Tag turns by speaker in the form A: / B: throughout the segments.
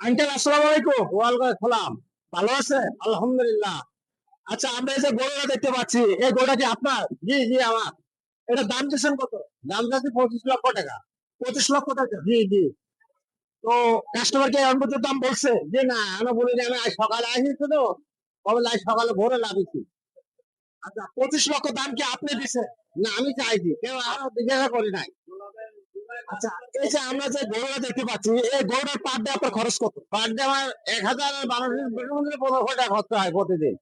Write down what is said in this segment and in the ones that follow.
A: Uncle আসসালামু আলাইকুম। ওয়ালাইকুম আসসালাম। ভালো আছে? আলহামদুলিল্লাহ। আচ্ছা, আমরা এই যে গরুটা দেখতে পাচ্ছি, এই গরুটা কি আপনার? জি জি আমার। এটা দাম দিচ্ছেন কত? দাম যাচ্ছে 25 লক্ষ টাকা। 25 লক্ষ টাকা? জি জি। তো কাস্টমার কে এমন পর্যন্ত দাম বলছে? জি না, আমি বলি যে আমি আজ সকালে আসিছি তো, কবে আজ সকালে ভোরে লাভিছি। আচ্ছা, 25 লক্ষ দাম কি আপনি দিছেন? না, আমি চাইছি, কেউ আরো জিজ্ঞাসা করি নাই। আচ্ছা, এই যে আমরা যে গরুটা দেখতে পাচ্ছি, এই গরুটার পার ডে আপনার খরচ কত? পার ডে আমার 1,000 আর 12,000 খরচ হয় প্রতিদিন।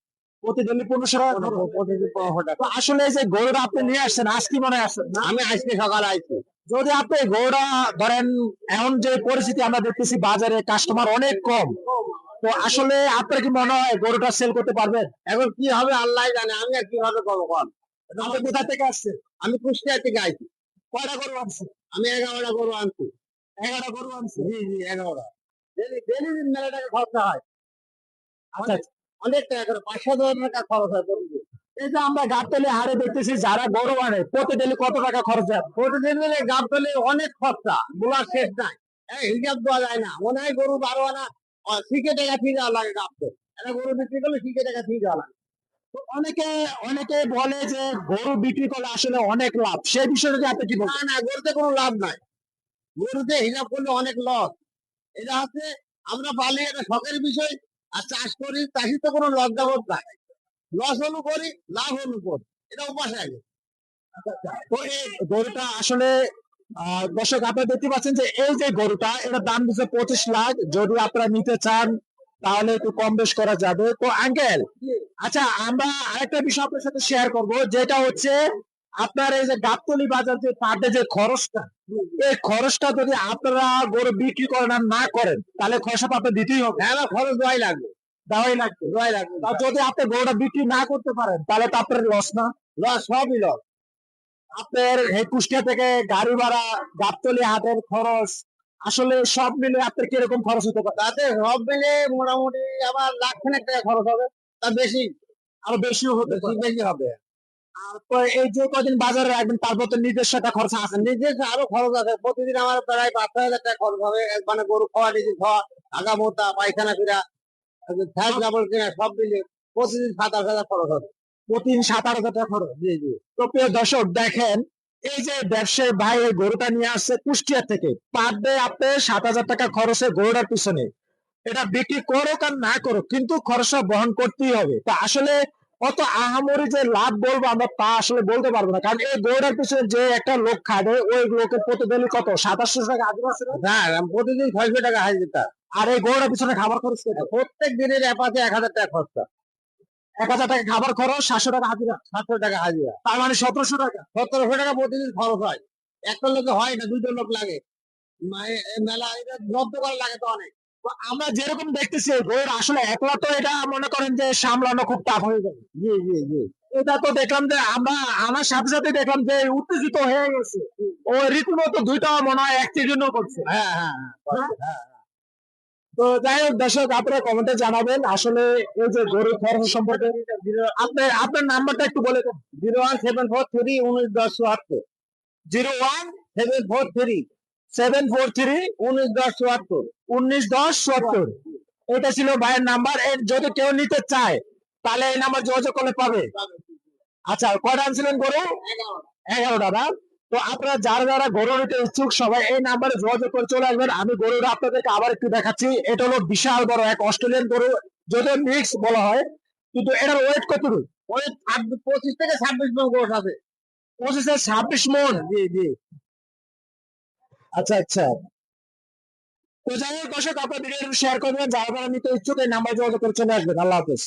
A: প্রতিদিন 1500 টাকা খরচ? প্রতিদিন 1500 টাকা। তো আসলে এই যে গরুটা আপনি নিয়ে আসছেন, আজ কি মনে আসছেন? আমি আজকে সকালে আইছি। যদি আপনি গরুটা ধরেন, এখন যে পরিস্থিতি আমরা দেখতেছি বাজারে কাস্টমার অনেক কম, তো আসলে আপনার কি মনে হয় গরুটা সেল করতে পারবেন? এখন কি হবে আল্লাহ জানে, আমি আর কিভাবে করবো কোন। আপনি কোথা থেকে আসছেন? আমি কুষ্টিয়া থেকে আইছি। কয়টা গরু আনছেন? আমি 11টা গরু আনছি। 11টা গরু আনছি? জি জি, 11টা। ডেলি ডেলি মেলা টাকা খরচা হয়। আচ্ছা আচ্ছা। অনেক টাকা করে, 5,000 টাকা খরচ হয় প্রতিদিন। এই যে আমরা গাবতলী হাটে দেখতেছি যারা গরু আনে প্রতিদিন কত টাকা খরচ হয়? প্রতিদিন মিলে গাবতলী অনেক খরচা, বলার শেষ নাই। হিসাব দেওয়া যায় না, মনে হয় গরু 12 আনা শিখে টাকা ফিরে দেওয়া লাগে গাবতে। একটা গরু বিক্রি করলে শিখে টাকা ফিরে দেওয়া লাগে। তো অনেকে অনেকে বলে যে গরু বিক্রি করলে আসলে অনেক লাভ, সেই বিষয়ে যদি আপনি কি বলেন? না না, গরুতে কোনো লাভ নাই। গরুতে হিসাব করলে অনেক লস। এটা হচ্ছে, আমরা পালি এটা শখের বিষয়, আর চাষ করি, চাষি তো কোনো লজ্জাবোধ নাই। লস হলু করি, লাভ হলু করি, এটা উপাস আগে। তো এই গরুটা আসলে দর্শক আপনারা দেখতে পাচ্ছেন যে এই যে গরুটা, এটার দাম দিচ্ছে 25 লাখ। যদি আপনারা নিতে চান তাহলে একটু কম বেশ করা যাবে। তো আঙ্কেল, আচ্ছা, আমরা আরেকটা বিষয় আপনার সাথে শেয়ার করব, যেটা হচ্ছে আপনার এই যে গাবতলী বাজার যে পাটে যে খরচটা, এই খরচটা যদি আপনারা গরু বিক্রি করেন আর না করেন, তাহলে খরচটা তো আপনার দিতেই হবে। হ্যাঁ, খরচ দেওয়াই লাগবে। দেওয়াই লাগবে, দেওয়াই লাগবে। আর যদি আপনি গরুটা বিক্রি না করতে পারেন, তাহলে তো আপনার লস না? লস, সবই লস। আপনার এই কুষ্টিয়া থেকে গাড়ি ভাড়া, গাবতলী হাটের খরচ, আসলে সব মিলে আপনার কিরকম খরচ হতে পারে? তাতে সব মিলে মোটামুটি আমার 1,00,000 টাকা খরচ হবে, তা বেশি। আরো বেশিও হতে পারে। বেশি হবে। আর তো এই যে কদিন বাজারে রাখবেন, তারপর তো নিজস্ব একটা খরচ আছে। নিজস্ব আরো খরচ আছে, প্রতিদিন আমার প্রায় 5,000 টাকা খরচ হবে। মানে গরু খাওয়া, নিজে খাওয়া, আগা মোতা, পায়খানা ফিরা, ফ্যাট ডাবল কিনা, সব মিলে প্রতিদিন 7-8 হাজার খরচ হবে। প্রতিদিন 7-8 হাজার টাকা খরচ? জি জি। তো প্রিয় দর্শক দেখেন, এই যে ব্যবসায়ী ভাই এই গরুটা নিয়ে আসছে কুষ্টিয়া থেকে, পার ডে আপনি 7,000 টাকা খরচে গরুটার পিছনে, এটা বিক্রি করুক আর না করুক, কিন্তু খরচটা বহন করতেই হবে। তা আসলে অত আহামরি যে লাভ বলবো আমরা, তা আসলে বলতে পারবো না, কারণ এই গরুটার পিছনে যে একটা লোক খাবে, ওই লোকের প্রতিদিন কত 2700 টাকা হাজিরা আছে না? হ্যাঁ, প্রতিদিন 600 টাকা হাজিরা। আর এই গরুটার পিছনে খাবার খরচ কত? প্রত্যেক দিনের এপাতে 1,000 টাকা খরচা। 1,000 টাকা খাবার খরচ, 700 টাকা হাজিরা। 700 টাকা হাজিরা, তার মানে 1700 টাকা। 1700 টাকা প্রতিদিন খরচ হয়। একটা লোকে হয় না, দুইটা লোক লাগে। মেলা এটা জব্দ করা লাগে তো অনেক। তো আমরা যেরকম দেখতেছি গরুর আসলে একলা তো এটা মনে করেন যে সামলানো খুব টাফ হয়ে যাবে। জি জি জি। এটা তো দেখলাম যে আমরা আমার সাথে সাথে দেখলাম যে উত্তেজিত হয়ে গেছে। ও রীতিমতো দুইটা মনে হয় অ্যাক্সিডেন্টও করছে। হ্যাঁ হ্যাঁ হ্যাঁ হ্যাঁ। তো যাই হোক দর্শক, আপনারা কমেন্টে জানাবেন আসলে এই যে গরুর খরচ সম্পর্কে। আপনার আপনার নাম্বারটা একটু বলে দেন। 01743 1910 74। 01743 743 1910 74। 1910 74। এটা ছিল ভাইয়ের নাম্বার। এর যদি কেউ নিতে চায় তাহলে এই নাম্বার যোগাযোগ করলে পাবে। আচ্ছা, কয়টা আনছিলেন গরু? 11টা না? তো আপনারা যারা যারা গরু নিতে ইচ্ছুক সবাই এই নাম্বারে যোগাযোগ করে চলে আসবেন। আমি গরুটা আপনাদেরকে আবার একটু দেখাচ্ছি। এটা হলো বিশাল বড় এক অস্ট্রেলিয়ান গরু, যদিও মিক্স বলা হয়, কিন্তু এটার ওয়েট কতটুকু? ওয়েট 25 থেকে 26 মণ গোস আছে। 25 থেকে 26 মণ? জি জি। আচ্ছা আচ্ছা। তো যাই হোক দর্শক, আপনার ভিডিওটি শেয়ার করবেন, যারা যারা নিতে ইচ্ছুক এই নাম্বারে যোগাযোগ করে চলে আসবেন। আল্লাহ হাফেজ।